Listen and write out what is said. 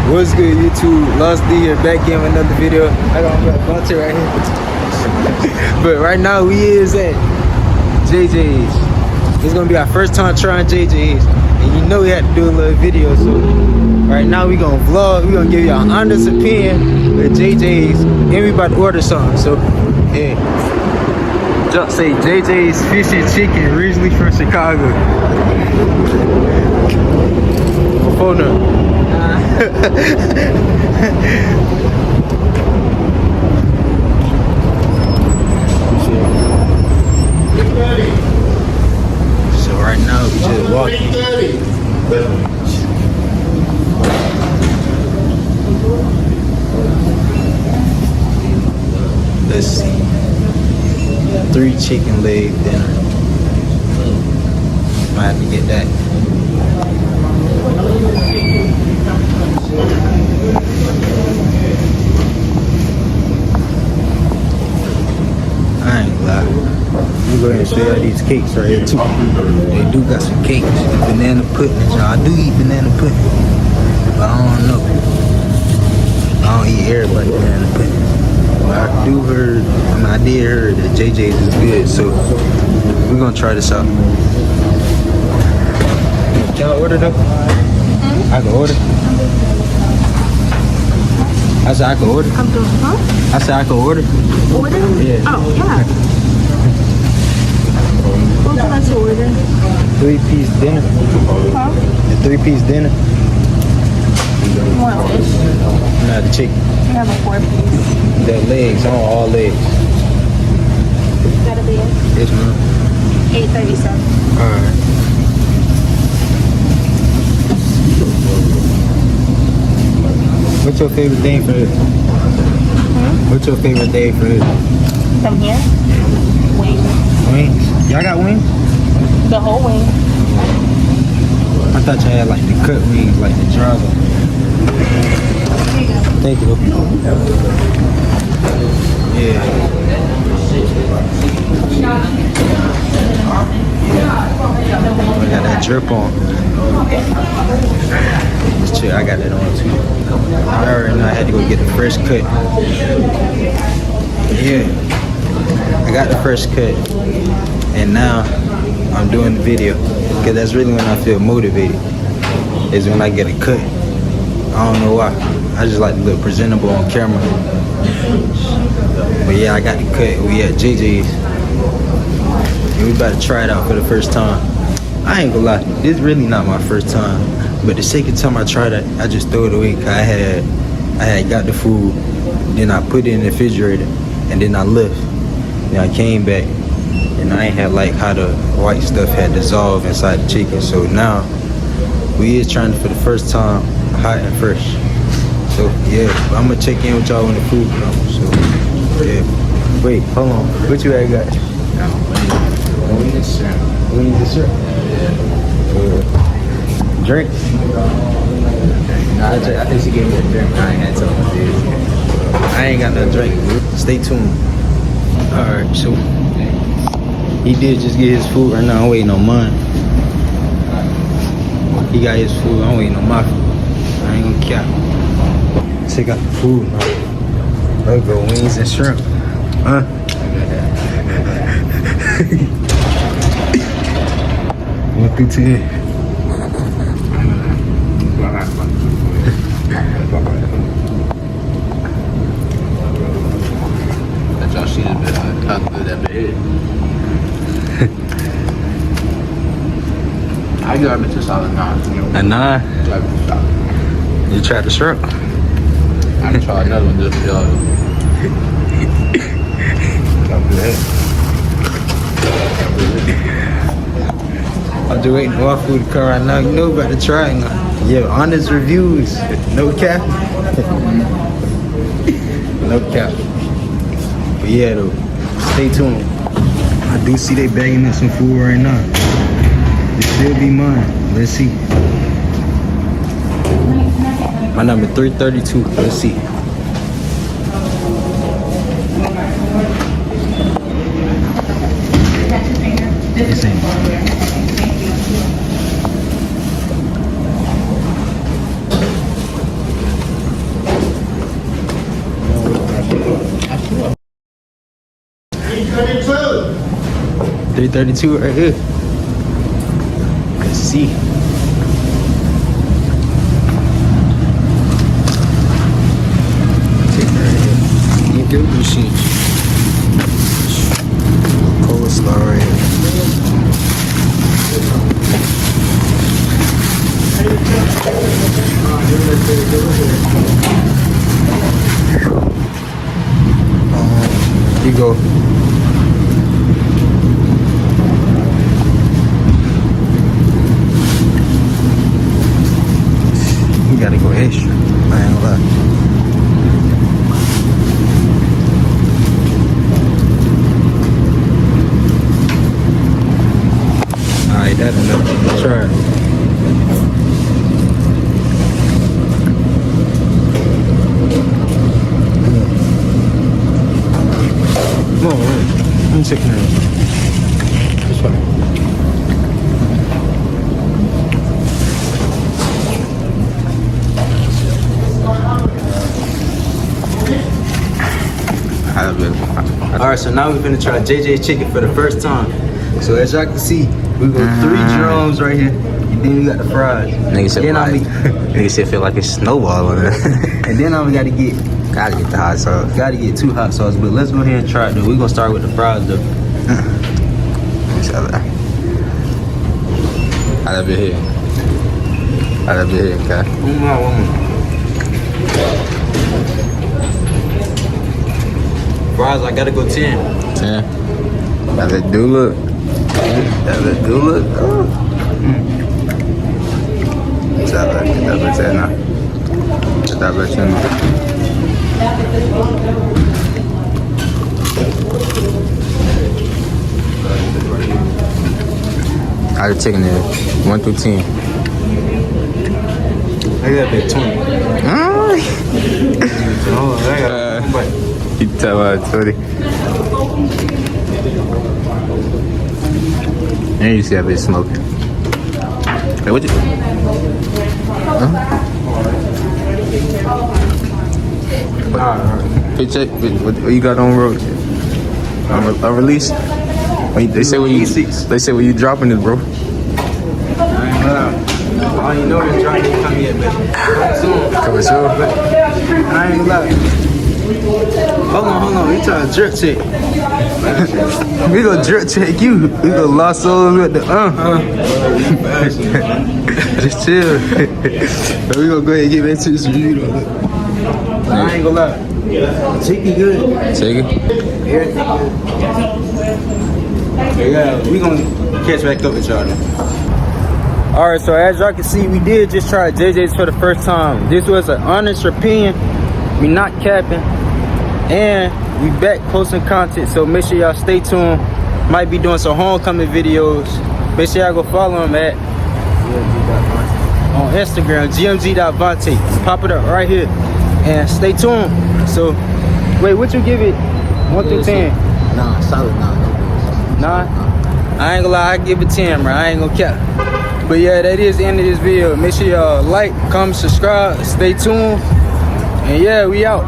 What's good, YouTube? Lost D here, back in with another video. I got my bunter right here. But right now we is at JJ's. It's gonna be our first time trying JJ's, and you know we had to do a little video. So right now we gonna vlog. We gonna give y'all an honest opinion with JJ's, and we about to order something. So yeah, just say JJ's Fish and Chicken, originally from Chicago. My phone number. So right now we just walking. Let's see. 3 chicken leg dinner. Might have to get that. I ain't gonna lie. I'm go ahead and show y'all these cakes right here too. They do got some cakes. Banana pudding. I do eat banana pudding, but I don't know. I don't eat everybody banana pudding. But I did hear that JJ's is good, so we're gonna try this out. Can I order though? I can order. I said I can order. I said I can order. Order? Yeah. Oh, yeah. What would you like to order? 3-piece dinner. Huh? The 3-piece dinner. You want fish? Nah, the chicken. We have a 4-piece. The legs. I want all legs. That'll be it. Yes, ma'am. $8.37. Alright. What's your favorite thing for it? What's your favorite day for it? From here? Wings. Wings? Y'all got wings? The whole wing. I thought you had like the cut wings, like the drago. Thank you. Yeah. I got that drip on. This chick, I got that on too. I already know I had to go get the fresh cut. Yeah. I got the fresh cut. And now I'm doing the video. Because that's really when I feel motivated. Is when I get a cut. I don't know why. I just like to look presentable on camera. But yeah, I got the cut. We at JJ's. And we about to try it out for the first time. I ain't gonna lie, this is really not my first time. But the second time I tried it, I just threw it away. Cause I had got the food, then I put it in the refrigerator, and then I left. Then I came back, and I ain't had like how the white stuff had dissolved inside the chicken. So now, we is trying it for the first time, hot and fresh. So yeah, but I'm gonna check in with y'all when the food comes. So yeah. Wait, hold on. What you had got? Wings and syrup. Drink? Nah, I think she gave me a drink. I ain't had something to do. I ain't got no drink. Stay tuned. Alright, so he did just get his food right now. I'm waiting on mine. He got his food. I'm waiting on my food. I ain't gonna cap. Check out the food, man. There go wings and shrimp. Huh? 1 through 10. That y'all shit has been how good that bed. I got me to solid 9. A 9? Drive it to solid. You tried the shrimp? I tried another one just for I'm just waiting for my food to come right now. You know about to try it now. Yeah, honest reviews. No cap. No cap. But yeah though, stay tuned. I do see they bagging in some food right now. It still be mine. Let's see. My number 332. Let's see. This ain't. 332 right here. Let's see. Chicken right here. You get the machine. Coleslaw right here. You go. You gotta go extra. I ain't gonna lie. Alright, that's enough. Try it. Come on, wait. I'm checking it out. This way. Alright, so now we're gonna try JJ's chicken for the first time. So as y'all can see, we got 3 drums right here. And then we got the fries. Nigga said, nigga said feel like it's snowballing. And then we gotta get The hot sauce. Gotta get 2 hot sauce, but let's go ahead and try it though. We're gonna start with the fries though. Inshallah. I'll be here. Okay. One more. Fries, I gotta go 10. Yeah. That do look. Oh. Inshallah. That's 10 now. That's 10 now. How the chicken is 1 through 10. I got that 20. Oh, I got You tell about 20. And you see that bitch smoking. Hey, what you? Hey, check. What you got on road? On release? They say when you dropping it, bro. I don't even know this drop ain't come yet, but Coming soon. I ain't gonna lie. Hold on. We trying to jerk check. We gonna jerk check you. We gonna lost souls with the Just chill. But we gonna go ahead and get back to this review though. I ain't gonna lie. Chicken good. Chicken? Everything good. Yeah, we gonna catch back up with y'all now. Alright, so as y'all can see, we did just try JJ's for the first time. This was an honest opinion. We not capping. And we back posting content, so make sure y'all stay tuned. Might be doing some homecoming videos. Make sure y'all go follow him at on Instagram, gmg.vante. Pop it up right here. And stay tuned. So, wait, what you give it? 1 through 10? Nah, solid. Nah? I ain't gonna lie, I give it 10, bro. I ain't gonna cap. But yeah, that is the end of this video. Make sure y'all like, comment, subscribe, stay tuned. And yeah, we out.